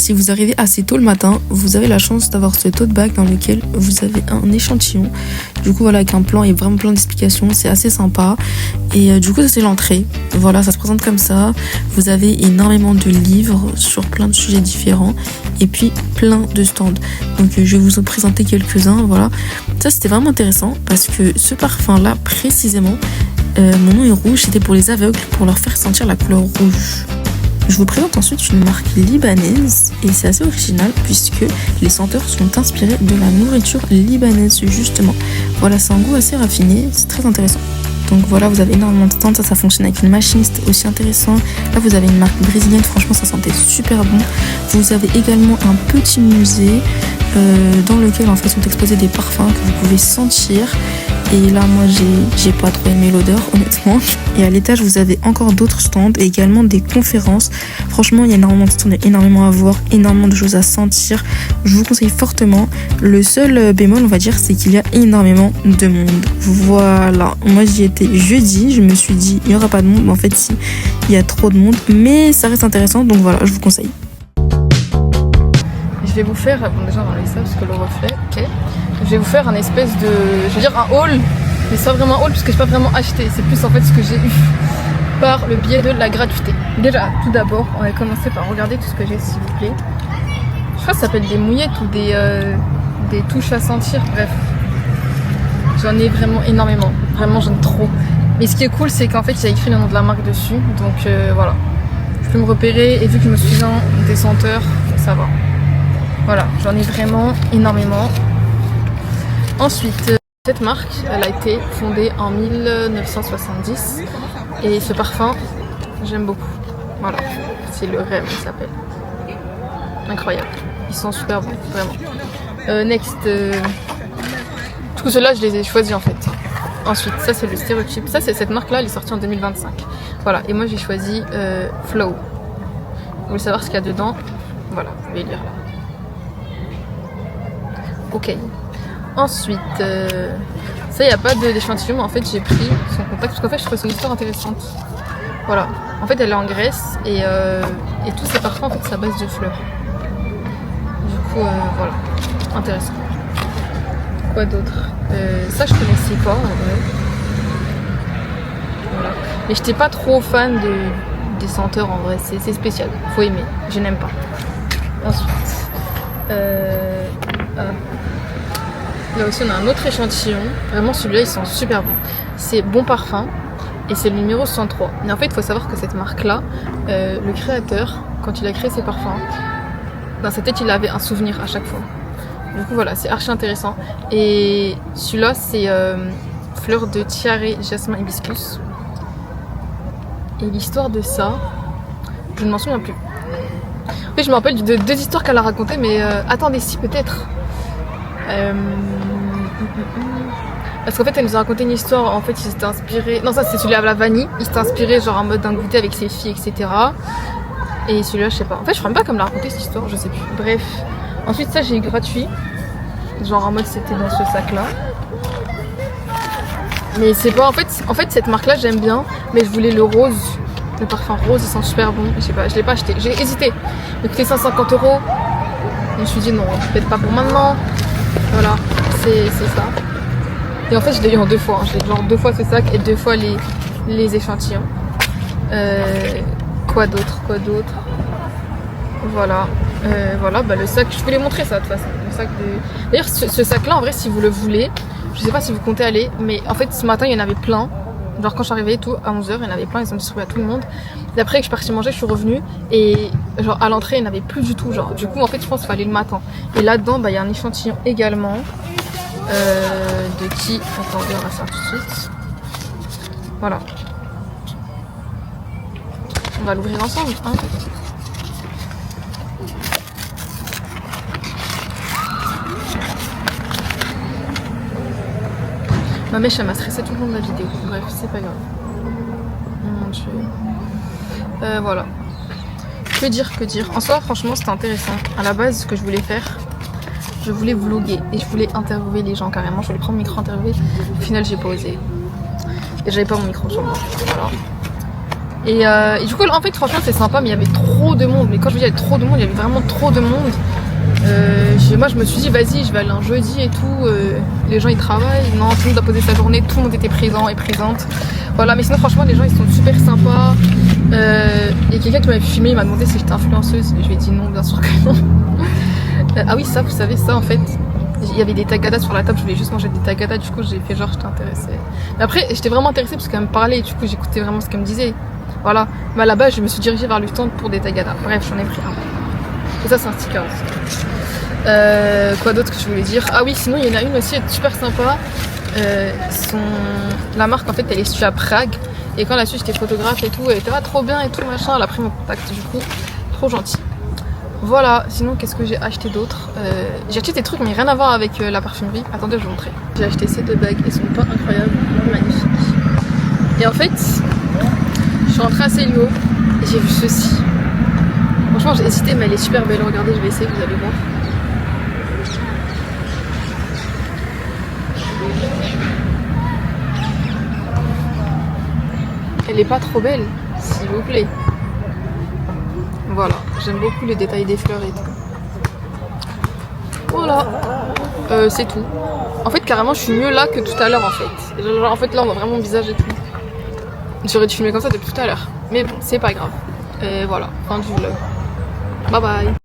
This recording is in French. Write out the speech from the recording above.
Si vous arrivez assez tôt le matin, vous avez la chance d'avoir ce tote bag dans lequel vous avez un échantillon. Du coup, voilà, avec un plan et vraiment plein d'explications, c'est assez sympa. Et du coup, ça c'est l'entrée. Voilà, ça se présente comme ça. Vous avez énormément de livres sur plein de sujets différents et puis plein de stands. Donc, je vais vous en présenter quelques-uns. Voilà, ça c'était vraiment intéressant parce que ce parfum-là, précisément, mon nom est rouge, c'était pour les aveugles, pour leur faire sentir la couleur rouge. Je vous présente ensuite une marque libanaise et c'est assez original puisque les senteurs sont inspirées de la nourriture libanaise justement. Voilà, c'est un goût assez raffiné, c'est très intéressant. Donc voilà, vous avez énormément de stands, ça fonctionne avec une machine, c'est aussi intéressant. Là vous avez une marque brésilienne, franchement ça sentait super bon. Vous avez également un petit musée dans lequel en fait sont exposés des parfums que vous pouvez sentir. Et là moi j'ai pas trop aimé l'odeur honnêtement. Et à l'étage vous avez encore d'autres stands et également des conférences. Franchement il y a énormément de stands, énormément à voir, énormément de choses à sentir. Je vous conseille fortement. Le seul bémol on va dire c'est qu'il y a énormément de monde. Voilà, moi j'y étais jeudi, je me suis dit il n'y aura pas de monde, mais en fait si, il y a trop de monde. Mais ça reste intéressant donc voilà, je vous conseille. Je vais vous faire, bon déjà on va enlever ça parce que le reflet, ok. Je vais vous faire un espèce de, je veux dire un haul, mais c'est pas vraiment un haul parce que j'ai pas vraiment acheté, c'est plus en fait ce que j'ai eu par le biais de la gratuité. Déjà, tout d'abord, on va commencer par regarder tout ce que j'ai s'il vous plaît. Je crois que ça s'appelle des mouillettes ou des touches à sentir, bref. J'en ai vraiment énormément, vraiment j'en ai trop. Mais ce qui est cool c'est qu'en fait il y a écrit le nom de la marque dessus, donc voilà. Je peux me repérer et vu que je me souviens des senteurs, ça va. Voilà, j'en ai vraiment énormément. Ensuite, cette marque, elle a été fondée en 1970 et ce parfum, j'aime beaucoup. Voilà, c'est le Rêve, il s'appelle. Incroyable, ils sont super bons, vraiment. Next, tout cela je les ai choisis en fait. Ensuite, ça c'est le Stéréotype. Ça c'est cette marque là, elle est sortie en 2025. Voilà, et moi j'ai choisi Flow. Vous voulez savoir ce qu'il y a dedans? Voilà, vous pouvez lire. Ok. Ensuite, ça il n'y a pas d'échantillon, mais en fait j'ai pris son contact parce qu'en fait je trouve son histoire intéressante. Voilà. En fait elle est en Grèce et tous ces parfums en fait c'est à base de fleurs. Du coup voilà, intéressant. Quoi d'autre? Ça je connaissais pas en vrai. Voilà. Mais j'étais pas trop fan des senteurs en vrai, c'est spécial, faut aimer, je n'aime pas. Ensuite, là aussi on a un autre échantillon, vraiment celui-là il sent super bon. C'est Bon Parfum et c'est le numéro 103. Mais en fait il faut savoir que cette marque là, le créateur, quand il a créé ses parfums, dans sa tête il avait un souvenir à chaque fois. Du coup voilà, c'est archi intéressant. Et celui-là c'est fleur de tiare, jasmin, hibiscus. Et l'histoire de ça, je ne m'en souviens plus. En fait je me rappelle de deux histoires qu'elle a racontées, mais attendez, si peut-être. Parce qu'en fait elle nous a raconté une histoire, en fait il s'était inspiré, non ça c'est celui à la vanille, il s'était inspiré genre en mode d'un goûter avec ses filles etc. Et celui-là je sais pas, en fait je crois même pas comme l'a raconté cette histoire, je sais plus, bref. Ensuite ça j'ai eu gratuit, genre en mode c'était dans ce sac là. Mais c'est pas, en fait cette marque là j'aime bien, mais je voulais le rose, le parfum rose il sent super bon, je sais pas, je l'ai pas acheté, j'ai hésité, il coûtait 150 €, je me suis dit non, peut-être pas pour maintenant. Voilà, c'est ça. Et en fait je l'ai eu en 2 fois, je l'ai genre 2 fois ce sac et 2 fois les échantillons. Quoi d'autre? Voilà, voilà, bah le sac, je voulais montrer ça de toute façon. Le sac de... D'ailleurs ce sac là en vrai si vous le voulez, je sais pas si vous comptez aller, mais en fait ce matin il y en avait plein. Genre quand je suis arrivée tout à 11h, il y en avait plein, ils ont distribué à tout le monde. Et après que je suis partie manger, je suis revenue et genre à l'entrée il n'y en avait plus du tout. Genre du coup en fait je pense qu'il fallait le matin. Et là-dedans bah il y a un échantillon également de qui, attendez on va faire tout de suite. Voilà. On va l'ouvrir ensemble hein. Ma mèche elle m'a stressé tout le long de la vidéo, bref c'est pas grave. Mon dieu. Voilà. Que dire. En soi franchement c'était intéressant. À la base ce que je voulais faire, je voulais vlogger et je voulais interviewer les gens carrément. Je voulais prendre le micro interviewer. Au final j'ai pas osé. Et j'avais pas mon micro sur moi. Voilà. Et du coup, en fait, franchement, c'est sympa, mais il y avait trop de monde. Mais quand je vous dis il y avait trop de monde, il y avait vraiment trop de monde. Moi, je me suis dit, vas-y, je vais aller un jeudi et tout. Les gens, ils travaillent. Non, tout le monde a posé sa journée. Tout le monde était présent et présente. Voilà, mais sinon, franchement, les gens, ils sont super sympas. Il y a quelqu'un qui m'avait filmé, il m'a demandé si j'étais influenceuse. Je lui ai dit non, bien sûr que non. Ah oui, ça, vous savez, ça, en fait. Il y avait des tagadas sur la table, je voulais juste manger des tagadas, du coup j'ai fait genre j'étais intéressée. Mais après j'étais vraiment intéressée parce qu'elle me parlait, du coup j'écoutais vraiment ce qu'elle me disait. Voilà, mais à la base je me suis dirigée vers le stand pour des tagadas. Bref, j'en ai pris un. Et ça c'est un sticker aussi. Quoi d'autre que je voulais dire? Ah oui, sinon il y en a une aussi, elle est super sympa. La marque en fait elle est située à Prague. Et quand là-dessus j'étais photographe et tout, elle était trop bien et tout machin, elle a pris mon contact, du coup trop gentil. Voilà, sinon qu'est-ce que j'ai acheté d'autre? J'ai acheté des trucs mais rien à voir avec la parfumerie. Attendez, je vais vous montrer. J'ai acheté ces deux bagues, elles sont pas incroyables, magnifiques. Et en fait, je suis rentrée à Célio et j'ai vu ceci. Franchement j'ai hésité mais elle est super belle, regardez, je vais essayer, vous allez voir. Elle est pas trop belle, s'il vous plaît. Voilà, j'aime beaucoup les détails des fleurs et tout. Voilà, c'est tout. En fait, carrément, je suis mieux là que tout à l'heure en fait. Genre, en fait, là, on voit vraiment mon visage et tout. J'aurais dû filmer comme ça depuis tout à l'heure. Mais bon, c'est pas grave. Et voilà, fin du vlog. Bye bye.